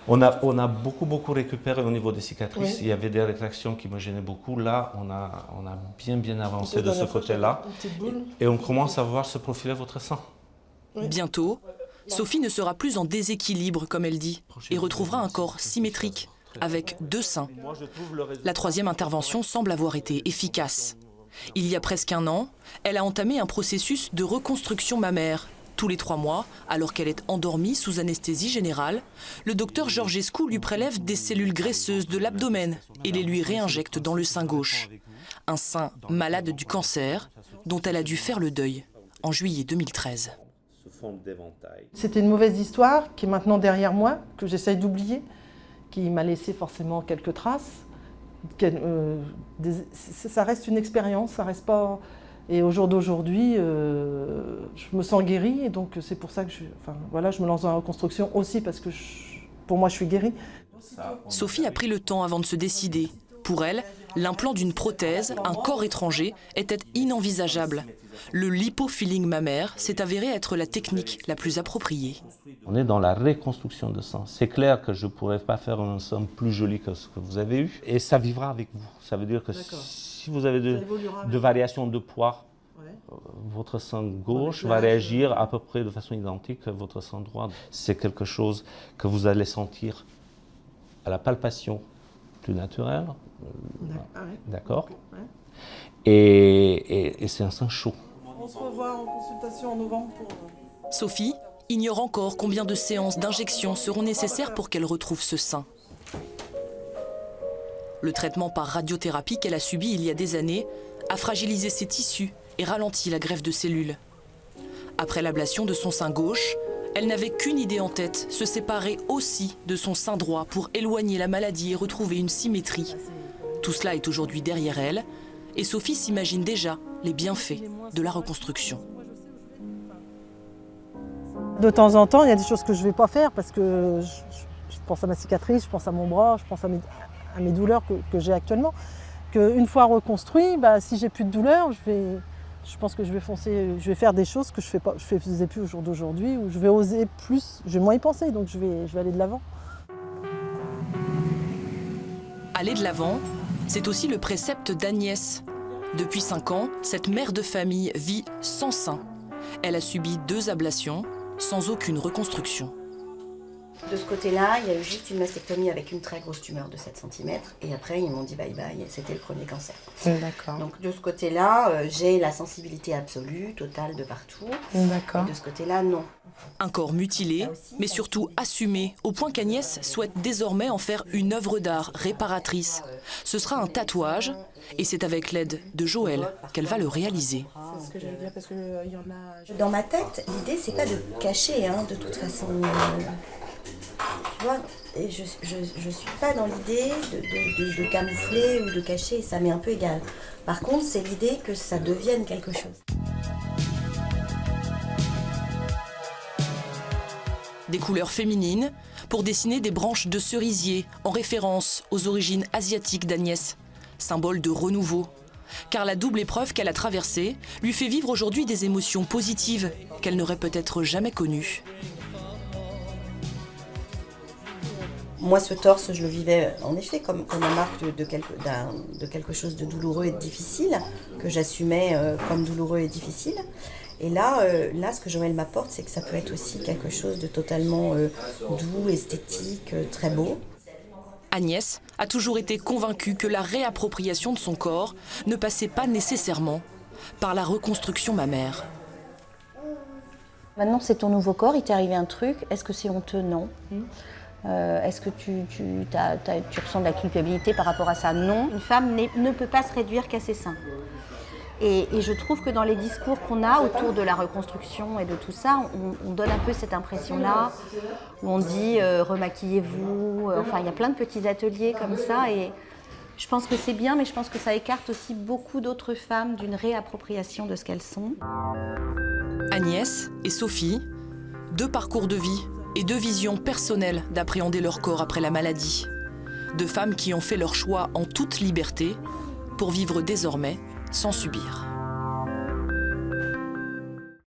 On a beaucoup récupéré au niveau des cicatrices. Oui. Il y avait des rétractions qui me gênaient beaucoup. Là, on a bien avancé de ce côté-là. Et on commence à voir se profiler votre sang. Oui. Bientôt, Sophie ne sera plus en déséquilibre, comme elle dit, et retrouvera un corps symétrique, avec 2 seins. La 3e intervention semble avoir été efficace. Il y a presque 1 an, elle a entamé un processus de reconstruction mammaire. Tous les 3 mois, alors qu'elle est endormie sous anesthésie générale, le docteur Georgescu lui prélève des cellules graisseuses de l'abdomen et les lui réinjecte dans le sein gauche. Un sein malade du cancer dont elle a dû faire le deuil en juillet 2013. C'était une mauvaise histoire qui est maintenant derrière moi, que j'essaye d'oublier, qui m'a laissé forcément quelques traces. Ça reste une expérience, ça reste pas... Et au jour d'aujourd'hui, je me sens guérie et donc c'est pour ça que je me lance dans la reconstruction aussi parce que pour moi je suis guérie. Sophie a pris le temps avant de se décider. Pour elle, l'implant d'une prothèse, un corps étranger, était inenvisageable. Le lipofilling mammaire s'est avéré être la technique la plus appropriée. On est dans la reconstruction de sang. C'est clair que je ne pourrais pas faire un sang plus joli que ce que vous avez eu. Et ça vivra avec vous. Ça veut dire que si vous avez de variations de poids, votre sang gauche va réagir à peu près de façon identique à votre sang droit. C'est quelque chose que vous allez sentir à la palpation plus naturelle. D'accord. Et c'est un sang chaud. On se revoit en consultation en novembre pour... Sophie ignore encore combien de séances d'injection seront nécessaires pour qu'elle retrouve ce sein. Le traitement par radiothérapie qu'elle a subi il y a des années a fragilisé ses tissus et ralenti la greffe de cellules. Après l'ablation de son sein gauche, elle n'avait qu'une idée en tête, se séparer aussi de son sein droit pour éloigner la maladie et retrouver une symétrie. Tout cela est aujourd'hui derrière elle et Sophie s'imagine déjà les bienfaits de la reconstruction. De temps en temps, il y a des choses que je ne vais pas faire parce que je pense à ma cicatrice, je pense à mon bras, je pense à mes douleurs que j'ai actuellement. Une fois reconstruit, si j'ai plus de douleurs, je pense que je vais faire des choses que je ne faisais plus au jour d'aujourd'hui, où je vais oser plus, je vais moins y penser, donc je vais aller de l'avant. Aller de l'avant, c'est aussi le précepte d'Agnès. Depuis 5 ans, cette mère de famille vit sans sein. Elle a subi 2 ablations, sans aucune reconstruction. De ce côté-là, il y a eu juste une mastectomie avec une très grosse tumeur de 7 cm. Et après, ils m'ont dit bye bye, et c'était le premier cancer. D'accord. Donc de ce côté-là, j'ai la sensibilité absolue, totale de partout. D'accord. Et de ce côté-là, non. Un corps mutilé, mais surtout assumé, au point qu'Agnès souhaite désormais en faire une œuvre d'art réparatrice. Ce sera un tatouage, et c'est avec l'aide de Joël qu'elle va le réaliser. C'est ce que j'allais dire parce que y en a... Dans ma tête, l'idée, c'est pas de cacher, de toute façon. Tu vois, et je suis pas dans l'idée de camoufler ou de cacher, ça m'est un peu égal. Par contre, c'est l'idée que ça devienne quelque chose. Des couleurs féminines pour dessiner des branches de cerisier en référence aux origines asiatiques d'Agnès, symbole de renouveau. Car la double épreuve qu'elle a traversée lui fait vivre aujourd'hui des émotions positives qu'elle n'aurait peut-être jamais connues. Moi, ce torse, je le vivais en effet comme une marque de quelque chose de douloureux et de difficile, que j'assumais comme douloureux et difficile. Et là, ce que Joël m'apporte, c'est que ça peut être aussi quelque chose de totalement doux, esthétique, très beau. Agnès a toujours été convaincue que la réappropriation de son corps ne passait pas nécessairement par la reconstruction mammaire. Maintenant, c'est ton nouveau corps, il t'est arrivé un truc. Est-ce que c'est honteux? Non. Est-ce que tu ressens de la culpabilité par rapport à ça? Non. Une femme ne peut pas se réduire qu'à ses seins. Et je trouve que dans les discours qu'on a autour de la reconstruction et de tout ça, on donne un peu cette impression-là, où on dit remaquillez-vous, enfin il y a plein de petits ateliers comme ça, et je pense que c'est bien, mais je pense que ça écarte aussi beaucoup d'autres femmes d'une réappropriation de ce qu'elles sont. Agnès et Sophie, 2 parcours de vie et 2 visions personnelles d'appréhender leur corps après la maladie. 2 femmes qui ont fait leur choix en toute liberté pour vivre désormais sans subir.